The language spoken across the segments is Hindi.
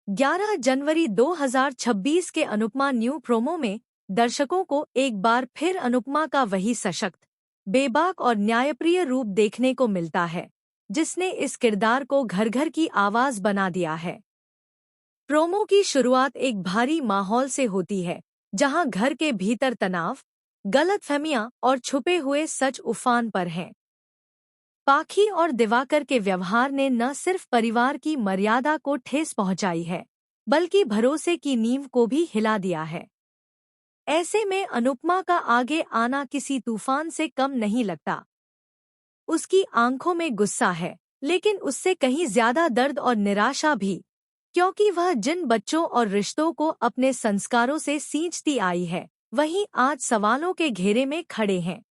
11 जनवरी 2026 के अनुपमा न्यू प्रोमो में दर्शकों को एक बार फिर अनुपमा का वही सशक्त, बेबाक और न्यायप्रिय रूप देखने को मिलता है, जिसने इस किरदार को घर घर की आवाज बना दिया है। प्रोमो की शुरुआत एक भारी माहौल से होती है, जहां घर के भीतर तनाव, गलतफहमियां और छुपे हुए सच उफान पर हैं। पाखी और दिवाकर के व्यवहार ने न सिर्फ परिवार की मर्यादा को ठेस पहुंचाई है, बल्कि भरोसे की नींव को भी हिला दिया है। ऐसे में अनुपमा का आगे आना किसी तूफान से कम नहीं लगता। उसकी आंखों में गुस्सा है, लेकिन उससे कहीं ज्यादा दर्द और निराशा भी, क्योंकि वह जिन बच्चों और रिश्तों को अपने संस्कारों से सींचती आई है, वहीं आज सवालों के घेरे में खड़े हैं।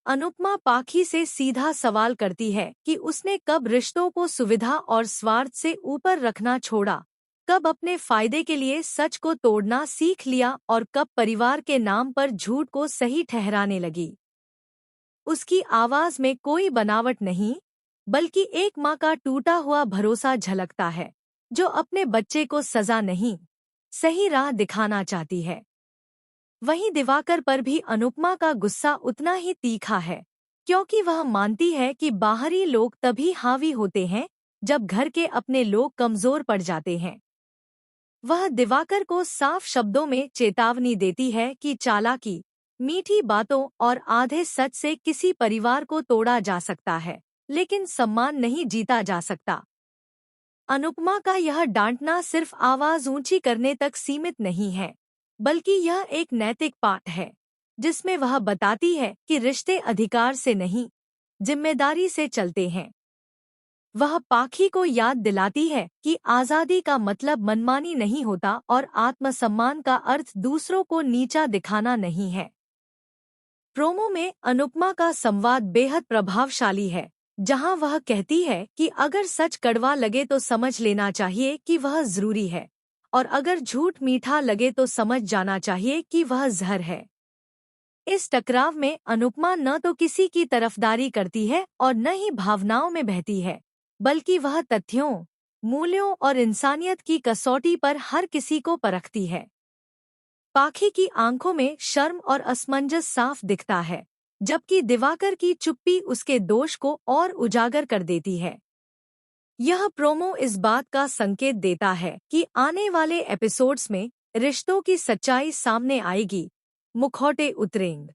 अनुपमा पाखी से सीधा सवाल करती है कि उसने कब रिश्तों को सुविधा और स्वार्थ से ऊपर रखना छोड़ा, कब अपने फायदे के लिए सच को तोड़ना सीख लिया और कब परिवार के नाम पर झूठ को सही ठहराने लगी। उसकी आवाज में कोई बनावट नहीं, बल्कि एक माँ का टूटा हुआ भरोसा झलकता है, जो अपने बच्चे को सजा नहीं, सही राह दिखाना चाहती है। वहीं दिवाकर पर भी अनुपमा का गुस्सा उतना ही तीखा है, क्योंकि वह मानती है कि बाहरी लोग तभी हावी होते हैं जब घर के अपने लोग कमजोर पड़ जाते हैं। वह दिवाकर को साफ शब्दों में चेतावनी देती है कि चालाकी, मीठी बातों और आधे सच से किसी परिवार को तोड़ा जा सकता है, लेकिन सम्मान नहीं जीता जा सकता। अनुपमा का यह डांटना सिर्फ आवाज ऊंची करने तक सीमित नहीं है, बल्कि यह एक नैतिक पाठ है, जिसमें वह बताती है कि रिश्ते अधिकार से नहीं, जिम्मेदारी से चलते हैं। वह पाखी को याद दिलाती है कि आज़ादी का मतलब मनमानी नहीं होता और आत्मसम्मान का अर्थ दूसरों को नीचा दिखाना नहीं है। प्रोमो में अनुपमा का संवाद बेहद प्रभावशाली है, जहां वह कहती है कि अगर सच कड़वा लगे तो समझ लेना चाहिए कि वह जरूरी है, और अगर झूठ मीठा लगे तो समझ जाना चाहिए कि वह जहर है। इस टकराव में अनुपमा न तो किसी की तरफदारी करती है और न ही भावनाओं में बहती है, बल्कि वह तथ्यों, मूल्यों और इंसानियत की कसौटी पर हर किसी को परखती है। पाखी की आंखों में शर्म और असमंजस साफ दिखता है, जबकि दिवाकर की चुप्पी उसके दोष को और उजागर कर देती है। यह प्रोमो इस बात का संकेत देता है कि आने वाले एपिसोड्स में रिश्तों की सच्चाई सामने आएगी, मुखौटे उतरेंगे।